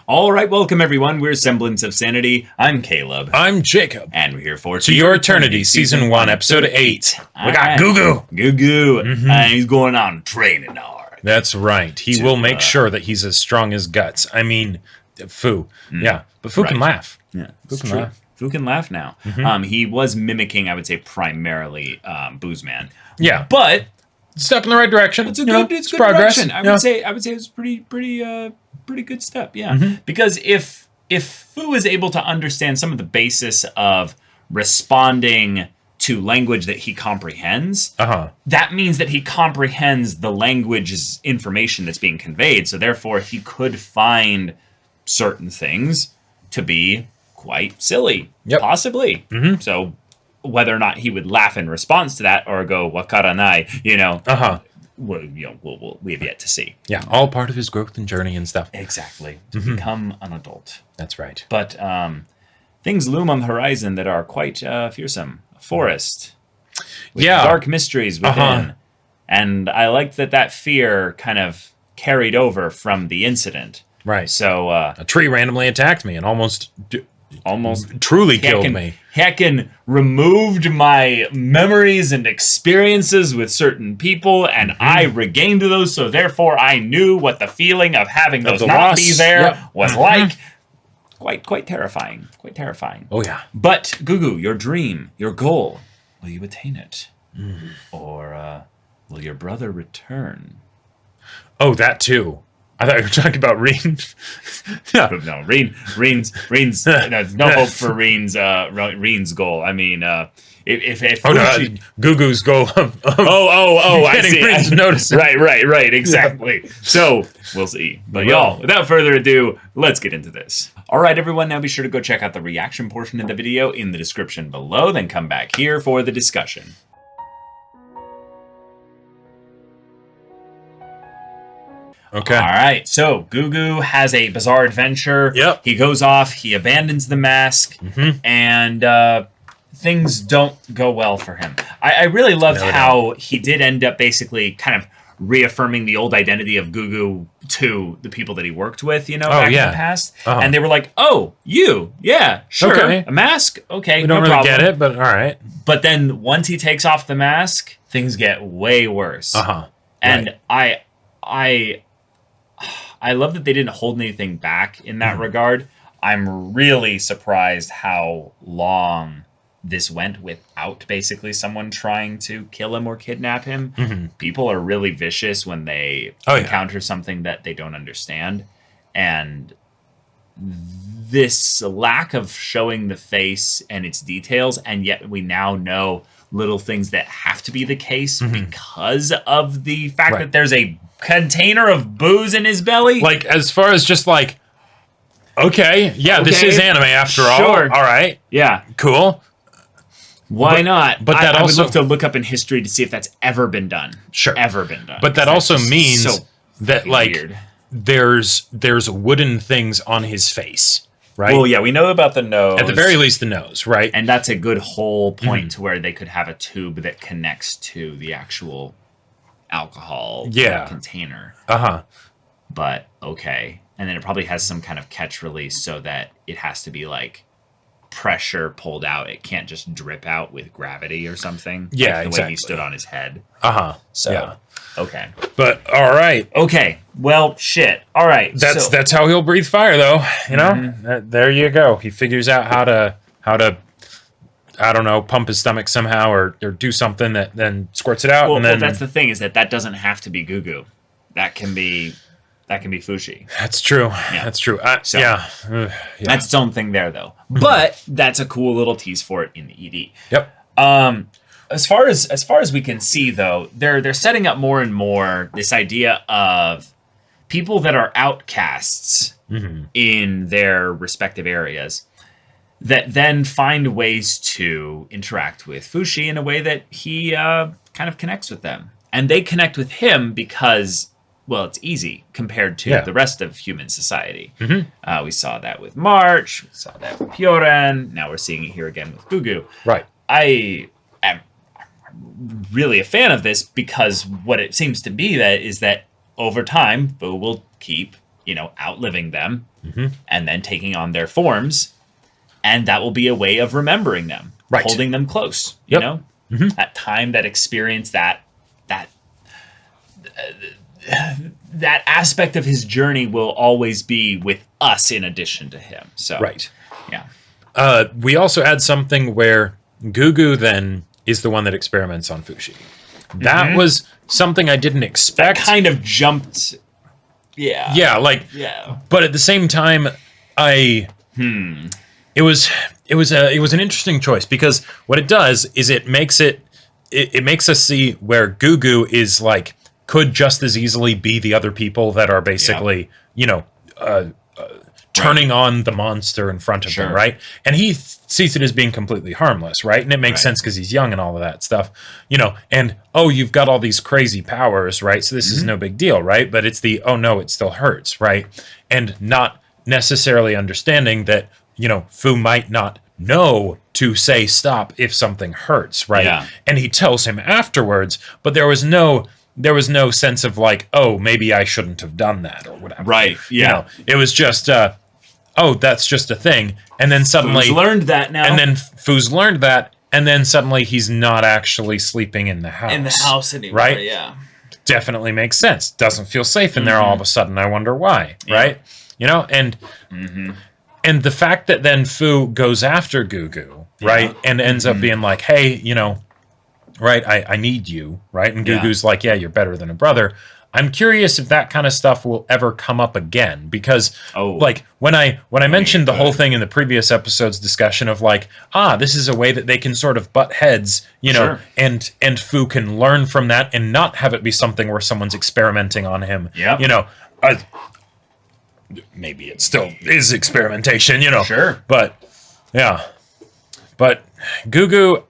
All right, welcome everyone. We're Semblance of Sanity. I'm Caleb. I'm Jacob. And we're here for To Your Eternity, Season 1, Episode 8. We got Gugu. Gugu. And he's going on training hard. That's right. He will make sure that he's as strong as Guts. I mean, Fu. Yeah, but Fu can laugh. Yeah, Fu can laugh. Fu can laugh now. He was mimicking, I would say, primarily Booze Man. Yeah. But step in the right direction. It's a good progress. Direction. I would say it was pretty good step. Yeah, because if Fu is able to understand some of the basis of responding to language that he comprehends, that means that he comprehends the language's information that's being conveyed. So therefore, he could find certain things to be quite silly, possibly. So whether or not he would laugh in response to that or go wakaranai, we have yet to see. Yeah, all part of his growth and journey and stuff. Exactly, to become an adult. That's right. But things loom on the horizon that are quite fearsome. A forest with dark mysteries within. And I liked that fear kind of carried over from the incident. Right. So a tree randomly attacked me and almost truly killed me. Heckin' removed my memories and experiences with certain people, and I regained those, so therefore I knew what the feeling of having those not be there was like. Quite terrifying. Quite terrifying. Oh, yeah. But, Gugu, your dream, your goal, will you attain it? Or will your brother return? Oh, that too. I thought you were talking about Reen. No, Reen's there's no hope for Reen's goal. I mean, if Fushi... Gugu's goal of I see. Reen's notice. Right, exactly. Yeah. So, we'll see. But y'all, without further ado, let's get into this. All right, everyone, now be sure to go check out the reaction portion of the video in the description below, then come back here for the discussion. Okay. All right. So Gugu has a bizarre adventure. Yep. He goes off. He abandons the mask, and things don't go well for him. I really loved how he did end up basically kind of reaffirming the old identity of Gugu to the people that he worked with, back in the past. And they were like, "Oh, you? Yeah, sure. Okay. A mask? Okay, we don't really get it, but all right." But then once he takes off the mask, things get way worse. And I love that they didn't hold anything back in that regard. I'm really surprised how long this went without basically someone trying to kill him or kidnap him. People are really vicious when they encounter something that they don't understand. And this lack of showing the face and its details, and yet we now know little things that have to be the case because of the fact that there's a container of booze in his belly. Like, as far as just like, this is anime after all. Sure. All right. Yeah. Cool. Why not? But that I also would love to look up in history to see if that's ever been done. Sure. Ever been done. But that also means that, like, weird. there's wooden things on his face, right? Well, yeah, we know about the nose. At the very least, the nose, right? And that's a good whole point to where they could have a tube that connects to the actual alcohol container. But, okay. And then it probably has some kind of catch release so that it has to be, like, pressure pulled out. It can't just drip out with gravity or something. Yeah, like the way he stood on his head. So, okay. But, all right. Okay. Well, shit. All right. That's how he'll breathe fire, though. You know? There you go. He figures out how to I don't know, pump his stomach somehow or do something that then squirts it out. Well, and then that's the thing, is that doesn't have to be Gugu. That can be Fushi. That's true. Yeah. That's true. That's its own thing there, though. But that's a cool little tease for it in the ED. Yep. As far as we can see, though, they're setting up more and more this idea of people that are outcasts in their respective areas that then find ways to interact with Fushi in a way that he kind of connects with them. And they connect with him because, well, it's easy compared to the rest of human society. We saw that with March, we saw that with Pyoran, now we're seeing it here again with Gugu. Right. I am really a fan of this because what it seems to be is that over time, Fu will keep, outliving them and then taking on their forms, and that will be a way of remembering them, holding them close. You know, that time, that experience, that aspect of his journey will always be with us in addition to him. So yeah. We also had something where Gugu then is the one that experiments on Fushi. That was something I didn't expect. That kind of jumped. Yeah. Yeah, but at the same time, it was an interesting choice, because what it does is it makes us see where Gugu is like, could just as easily be the other people that are basically, turning on the monster in front of them, right? And he sees it as being completely harmless, right? And it makes sense because he's young and all of that stuff, and, oh, you've got all these crazy powers, right? So this is no big deal, right? But it's the, oh no, it still hurts, right? And not necessarily understanding that, Fu might not know to say stop if something hurts, right? Yeah. And he tells him afterwards, but there was no sense of like, oh, maybe I shouldn't have done that or whatever. Right. Yeah. It was just, oh, that's just a thing. And then suddenly Fu's learned that now. And then Fu's learned that. And then suddenly he's not actually sleeping in the house. In the house anymore. Right? Yeah. Definitely makes sense. Doesn't feel safe in there all of a sudden. I wonder why. Right? And the fact that then Fu goes after Gugu, right? And ends up being like, hey, right, I need you, right? And Gugu's like, yeah, you're better than a brother. I'm curious if that kind of stuff will ever come up again, because like when I mentioned the whole thing in the previous episode's discussion of like, this is a way that they can sort of butt heads, and Fu can learn from that and not have it be something where someone's experimenting on him. Maybe it still is experimentation, Sure. But yeah. But Gugu,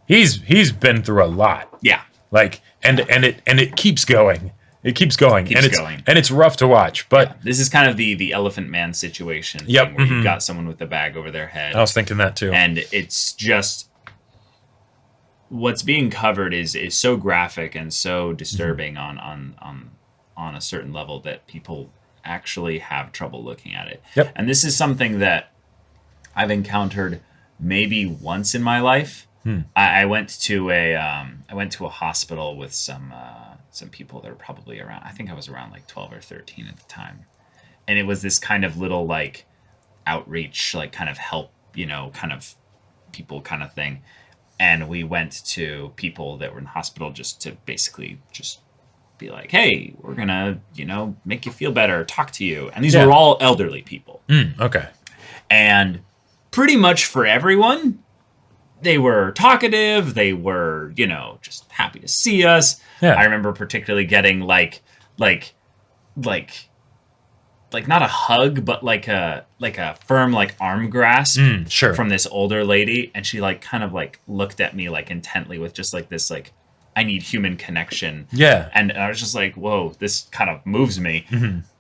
he's been through a lot. Yeah. Like, and it keeps going. It keeps going. And it's rough to watch. But this is kind of the Elephant Man situation. Yep. Where you've got someone with a bag over their head. I was thinking that too. And it's just, what's being covered is so graphic and so disturbing on a certain level that people actually have trouble looking at it. Yep. And this is something that I've encountered maybe once in my life. I went to a hospital with some people that were probably around, I think I was around like 12 or 13 at the time. And it was this kind of little like outreach, like kind of help, kind of people kind of thing. And we went to people that were in the hospital just to basically just be like, hey, we're gonna, make you feel better, talk to you. And these were all elderly people. Okay. And pretty much for everyone, they were talkative. They were, just happy to see us. Yeah. I remember particularly getting like not a hug, but like a firm like arm grasp sure. from this older lady, and she like kind of like looked at me like intently with just like this like, I need human connection. Yeah. And I was just like, whoa, this kind of moves me.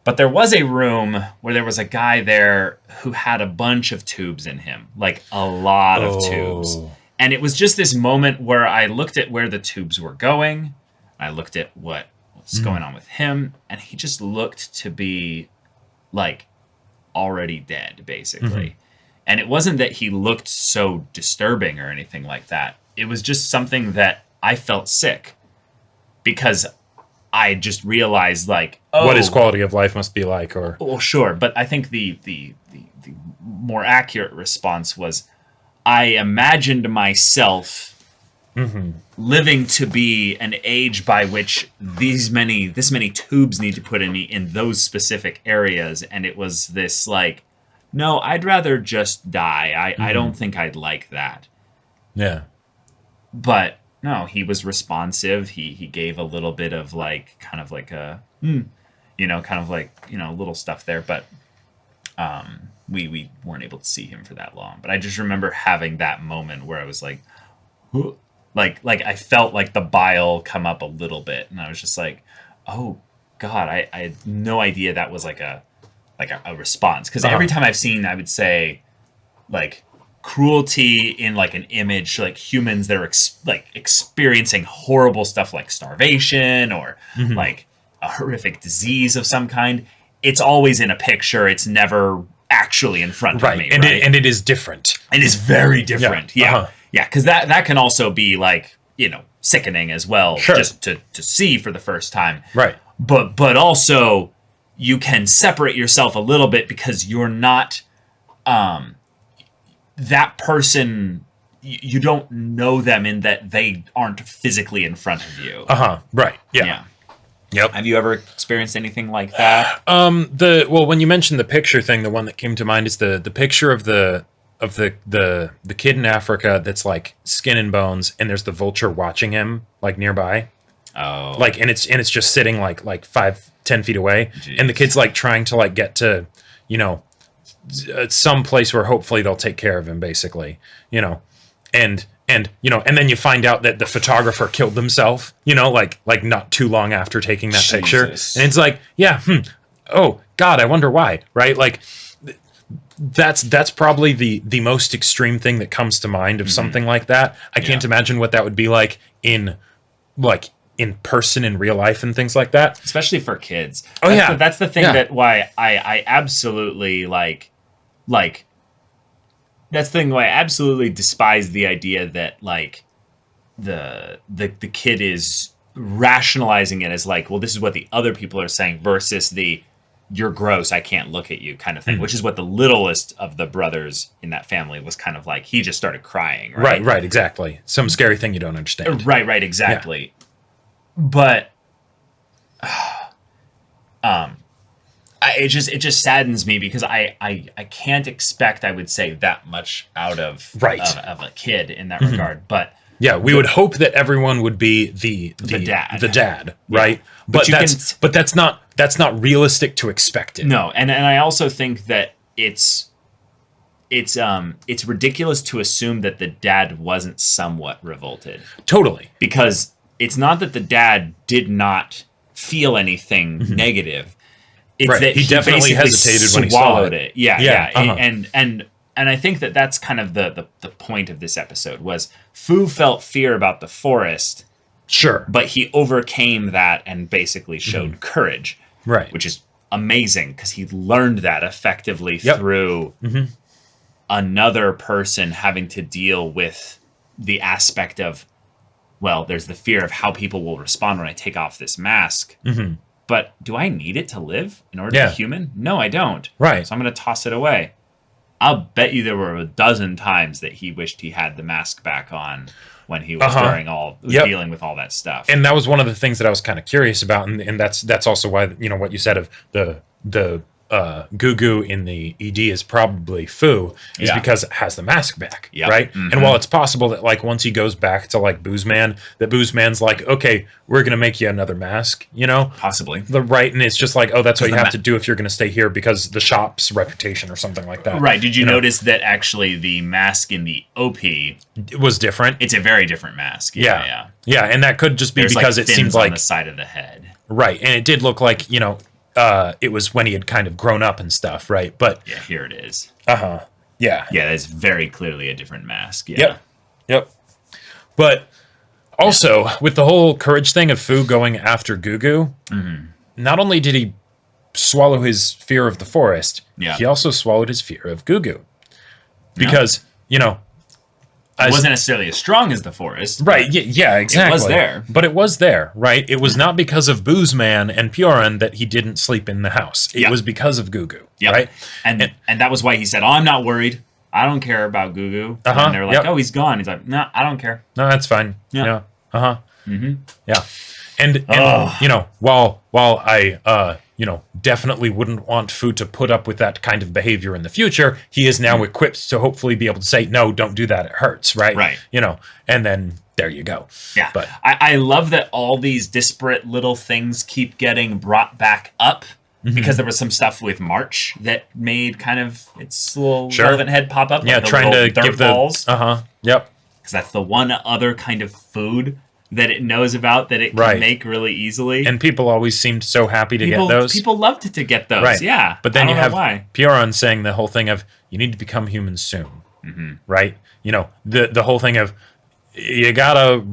But there was a room where there was a guy there who had a bunch of tubes in him, like a lot of tubes. And it was just this moment where I looked at where the tubes were going. I looked at what's going on with him. And he just looked to be like already dead, basically. And it wasn't that he looked so disturbing or anything like that. It was just something that I felt sick because I just realized like, what his quality of life must be like, or well, sure, but I think the more accurate response was, I imagined myself living to be an age by which this many tubes need to put in me in those specific areas, and it was this like, no, I'd rather just die. I don't think I'd like that. Yeah. But no, he was responsive. He gave a little bit of like, kind of like a, kind of like, little stuff there. But we weren't able to see him for that long. But I just remember having that moment where I was like, like I felt like the bile come up a little bit. And I was just like, oh, God, I had no idea that was like a response. Because every time I've seen, I would say, like, cruelty in like an image, like humans that are experiencing horrible stuff like starvation or like a horrific disease of some kind, it's always in a picture. It's never actually in front of me. And right? And it is different. It is very different. Yeah. Uh-huh. Yeah. Because that can also be like, sickening as well. Sure. Just to see for the first time. Right. But also you can separate yourself a little bit because you're not that person. You don't know them in that they aren't physically in front of you. Right. Yeah. Yep. Have you ever experienced anything like that? When you mentioned the picture thing, the one that came to mind is the picture of the kid in Africa that's like skin and bones, and there's the vulture watching him like nearby. Oh. Like and it's just sitting like 5-10 feet away. Jeez. And the kid's like trying to like get to, some place where hopefully they'll take care of him, basically. And then you find out that the photographer killed himself, like not too long after taking that picture. And it's like, oh God, I wonder why, right? Like that's probably the most extreme thing that comes to mind of something like that. I can't imagine what that would be like in person in real life and things like that. Especially for kids. That's the thing that why I absolutely that's the thing why I absolutely despise the idea that like the kid is rationalizing it as like, well, this is what the other people are saying versus the you're gross, I can't look at you kind of thing, which is what the littlest of the brothers in that family was kind of like. He just started crying. Right, exactly. Some scary thing you don't understand. Right, exactly. Yeah. But it just saddens me because I can't expect, I would say, that much out of of a kid in that regard. But yeah, we would hope that everyone would be the dad, right? Yeah. But that's not realistic to expect it. No, and I also think that it's ridiculous to assume that the dad wasn't somewhat revolted. Totally. Because it's not that the dad did not feel anything negative. It's that he definitely hesitated when he swallowed it. Yeah. And I think that that's kind of the point of this episode was Fu felt fear about the forest. Sure. But he overcame that and basically showed courage. Right. Which is amazing because he learned that effectively through another person having to deal with the aspect of, well, there's the fear of how people will respond when I take off this mask. But do I need it to live in order to be human? No, I don't. Right. So I'm going to toss it away. I'll bet you there were a dozen times that he wished he had the mask back on when he was dealing with all that stuff. And that was one of the things that I was kind of curious about, and that's also why what you said of the Gugu in the ED is probably Fu is because it has the mask back, right? And while it's possible that like once he goes back to like Boozman, that Boozman's like, okay, we're gonna make you another mask, possibly right? And it's just like, oh, that's what you have to do if you're gonna stay here because the shop's reputation or something like that, right? Did you notice that actually the mask in the OP was different? It's a very different mask. Yeah, and that could just be because it seems like on the side of the head, right? And it did look like it was when he had kind of grown up and stuff, right? But yeah, here it is. Yeah, that's very clearly a different mask. Yeah. Yep. But also with the whole courage thing of Fu going after Gugu, not only did he swallow his fear of the forest, he also swallowed his fear of Gugu, because it wasn't necessarily as strong as the forest. Right, yeah, exactly. It was there. But it was there, right? It was not because of Boozman and Pioran that he didn't sleep in the house. It was because of Gugu, right? And that was why he said, oh, I'm not worried. I don't care about Gugu. And they were like, oh, he's gone. He's like, no, I don't care. No, that's fine. Yeah. Yeah. And while I definitely wouldn't want Fu to put up with that kind of behavior in the future, he is now equipped to hopefully be able to say, no, don't do that. It hurts, right? Right. And then there you go. Yeah. But I love that all these disparate little things keep getting brought back up because there was some stuff with March that made kind of its little relevant head pop up. Yeah, like trying to give balls. Yep. Because that's the one other kind of food that it knows about that it can make really easily. And people always seemed so happy to get those. People loved to get those, yeah. But then you have Pioran saying the whole thing of, you need to become human soon, right? The whole thing of, you gotta,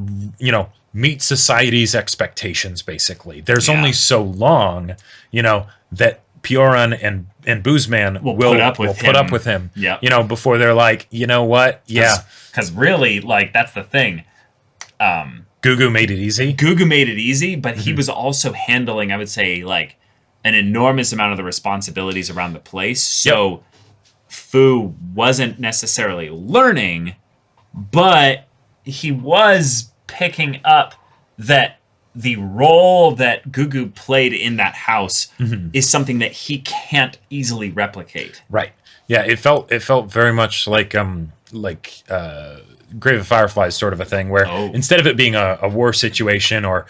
meet society's expectations, basically. There's only so long, that Pioran and Boozman will put up with him. Yeah. You know, before they're like, you know what? Yeah. Because really, like, that's the thing. Gugu made it easy. Gugu made it easy, but he was also handling, I would say, like, an enormous amount of the responsibilities around the place. So Fu wasn't necessarily learning, but he was picking up that the role that Gugu played in that house is something that he can't easily replicate. Right. Yeah, it felt very much like Grave of Fireflies sort of a thing, where instead of it being a war situation or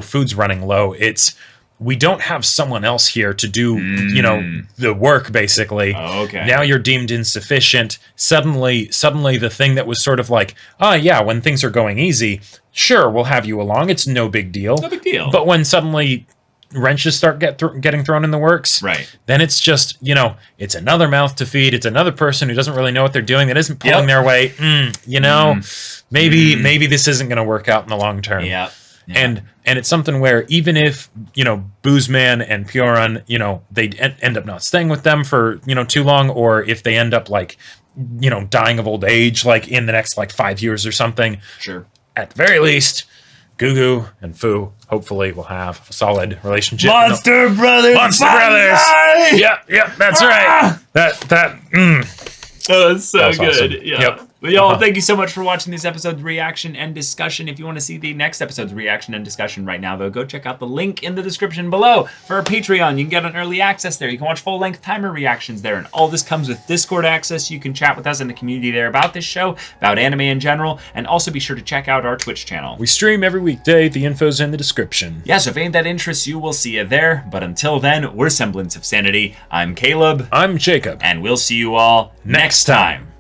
food's running low, it's we don't have someone else here to do the work basically. Okay. Now you're deemed insufficient. Suddenly the thing that was sort of like, when things are going easy, sure, we'll have you along. It's no big deal. No big deal. But when suddenly wrenches start getting thrown in the works, right? Then it's just, it's another mouth to feed. It's another person who doesn't really know what they're doing, that isn't pulling their weight. Maybe this isn't going to work out in the long term. Yeah. And it's something where even if, Boozman and Pioran, they end up not staying with them for, too long, or if they end up like, dying of old age, like in the next like 5 years or something. Sure. At the very least, Gugu and Fu hopefully will have a solid relationship. Monster Brothers! Monster Brothers! Yep, that's right. Oh, that's so good. Awesome. Yeah. Yep. Well, y'all, thank you so much for watching this episode's reaction and discussion. If you want to see the next episode's reaction and discussion right now, though, go check out the link in the description below for our Patreon. You can get an early access there. You can watch full-length timer reactions there, and all this comes with Discord access. You can chat with us in the community there about this show, about anime in general, and also be sure to check out our Twitch channel. We stream every weekday. The info's in the description. Yeah, so if any of that interests you, we'll see you there. But until then, we're Semblance of Sanity. I'm Caleb. I'm Jacob. And we'll see you all next time.